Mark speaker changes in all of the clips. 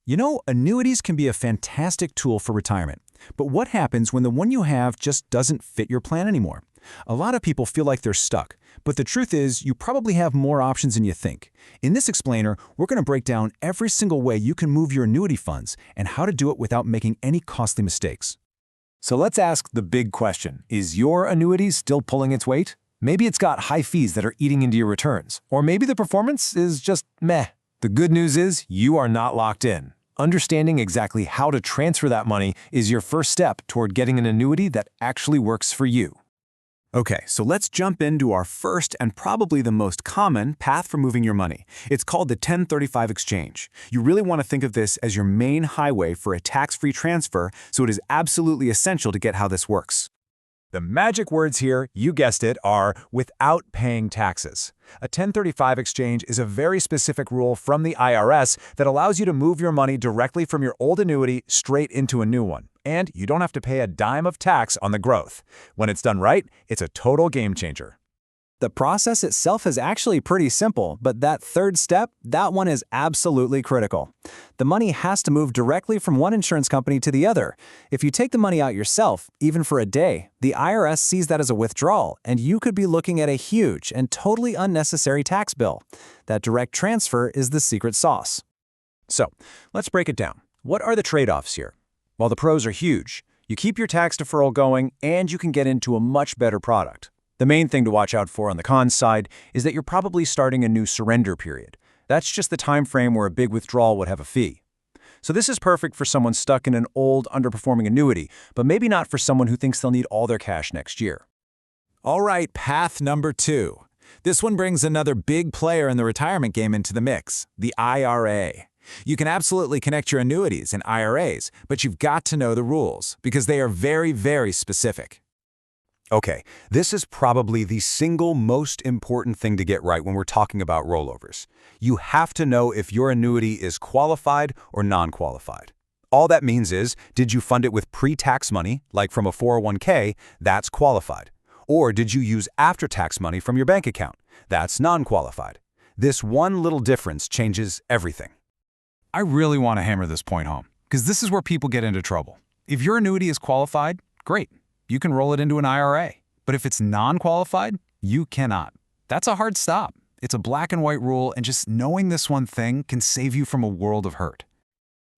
Speaker 1: You know, annuities can be a fantastic tool for retirement. But what happens when the one you have just doesn't fit your plan anymore? A lot of people feel like they're stuck, but the truth is you probably have more options than you think. In this explainer, we're going to break down every single way you can move your annuity funds and how to do it without making any costly mistakes.
Speaker 2: So let's ask the big question. Is your annuity still pulling its weight? Maybe it's got high fees that are eating into your returns. Or maybe the performance is just meh. The good news is you are not locked in. Understanding exactly how to transfer that money is your first step toward getting an annuity that actually works for you.
Speaker 1: Okay, so let's jump into our first and probably the most common path for moving your money. It's called the 1035 exchange. You really want to think of this as your main highway for a tax-free transfer, so it is absolutely essential to get how this works.
Speaker 2: The magic words here, you guessed it, are without paying taxes. A 1035 exchange is a very specific rule from the IRS that allows you to move your money directly from your old annuity straight into a new one. And you don't have to pay a dime of tax on the growth. When it's done right, it's a total game changer.
Speaker 3: The process itself is actually pretty simple, but that third step, that one is absolutely critical. The money has to move directly from one insurance company to the other. If you take the money out yourself, even for a day, the IRS sees that as a withdrawal, and you could be looking at a huge and totally unnecessary tax bill. That direct transfer is the secret sauce.
Speaker 2: So, let's break it down. What are the trade-offs here? Well, the pros are huge. You keep your tax deferral going, and you can get into a much better product. The main thing to watch out for on the cons side is that you're probably starting a new surrender period. That's just the time frame where a big withdrawal would have a fee. So this is perfect for someone stuck in an old, underperforming annuity, but maybe not for someone who thinks they'll need all their cash next year.
Speaker 4: All right, path number 2. This one brings another big player in the retirement game into the mix, the IRA. You can absolutely connect your annuities and IRAs, but you've got to know the rules because they are very, very specific.
Speaker 5: Okay, this is probably the single most important thing to get right when we're talking about rollovers. You have to know if your annuity is qualified or non-qualified. All that means is, did you fund it with pre-tax money, like from a 401k, that's qualified. Or did you use after-tax money from your bank account? That's non-qualified. This one little difference changes everything.
Speaker 1: I really want to hammer this point home, because this is where people get into trouble. If your annuity is qualified, great. You can roll it into an IRA. But if it's non-qualified, you cannot. That's a hard stop. It's a black and white rule, and just knowing this one thing can save you from a world of hurt.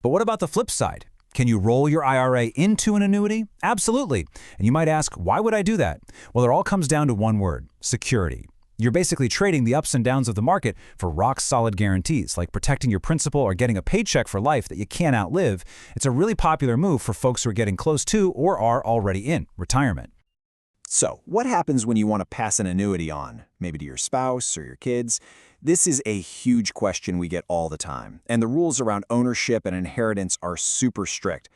Speaker 1: But what about the flip side? Can you roll your IRA into an annuity? Absolutely. And you might ask, why would I do that? Well, it all comes down to one word: security. You're basically trading the ups and downs of the market for rock-solid guarantees, like protecting your principal or getting a paycheck for life that you can't outlive. It's a really popular move for folks who are getting close to or are already in retirement.
Speaker 3: So, what happens when you want to pass an annuity on, maybe to your spouse or your kids? This is a huge question we get all the time, and the rules around ownership and inheritance are super strict.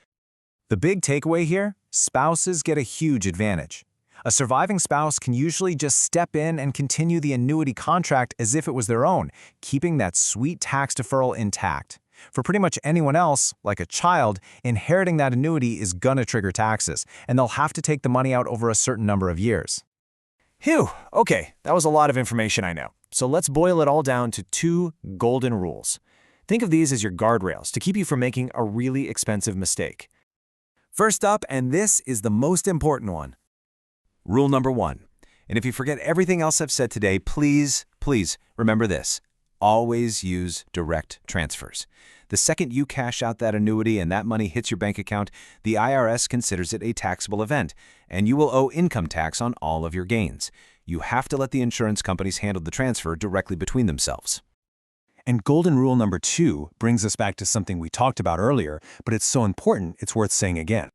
Speaker 3: The big takeaway here? Spouses get a huge advantage. A surviving spouse can usually just step in and continue the annuity contract as if it was their own, keeping that sweet tax deferral intact. For pretty much anyone else, like a child, inheriting that annuity is gonna trigger taxes, and they'll have to take the money out over a certain number of years.
Speaker 2: Phew, okay, that was a lot of information I know. So let's boil it all down to 2 golden rules. Think of these as your guardrails to keep you from making a really expensive mistake.
Speaker 4: First up, and this is the most important one.
Speaker 5: Rule number 1. And if you forget everything else I've said today, please remember this. Always use direct transfers. The second you cash out that annuity and that money hits your bank account, the IRS considers it a taxable event, and you will owe income tax on all of your gains. You have to let the insurance companies handle the transfer directly between themselves.
Speaker 2: And golden rule number 2 brings us back to something we talked about earlier, but it's so important it's worth saying again.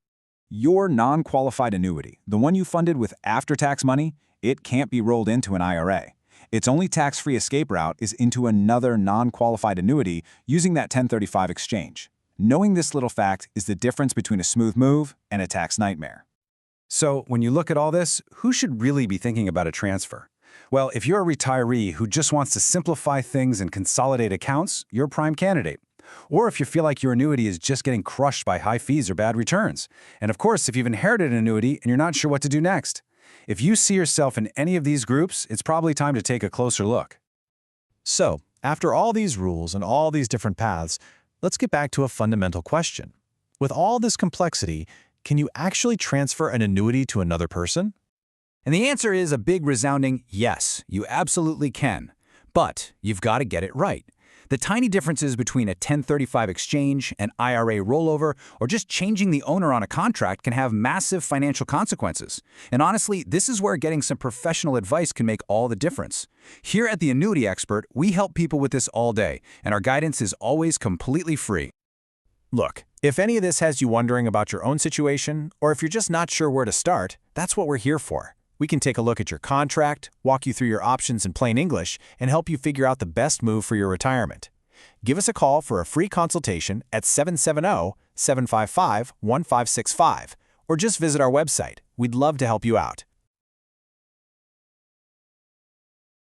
Speaker 3: Your non-qualified annuity, the one you funded with after-tax money, it can't be rolled into an IRA. Its only tax-free escape route is into another non-qualified annuity using that 1035 exchange. Knowing this little fact is the difference between a smooth move and a tax nightmare.
Speaker 1: So when you look at all this, who should really be thinking about a transfer? Well, if you're a retiree who just wants to simplify things and consolidate accounts, you're a prime candidate. Or if you feel like your annuity is just getting crushed by high fees or bad returns. And of course, if you've inherited an annuity and you're not sure what to do next. If you see yourself in any of these groups, it's probably time to take a closer look.
Speaker 2: So, after all these rules and all these different paths, let's get back to a fundamental question. With all this complexity, can you actually transfer an annuity to another person?
Speaker 1: And the answer is a big resounding yes, you absolutely can. But you've got to get it right. The tiny differences between a 1035 exchange, an IRA rollover, or just changing the owner on a contract can have massive financial consequences. And honestly, this is where getting some professional advice can make all the difference. Here at The Annuity Expert, we help people with this all day, and our guidance is always completely free.
Speaker 2: Look, if any of this has you wondering about your own situation, or if you're just not sure where to start, that's what we're here for. We can take a look at your contract, walk you through your options in plain English, and help you figure out the best move for your retirement. Give us a call for a free consultation at 770-755-1565, or just visit our website. We'd love to help you out.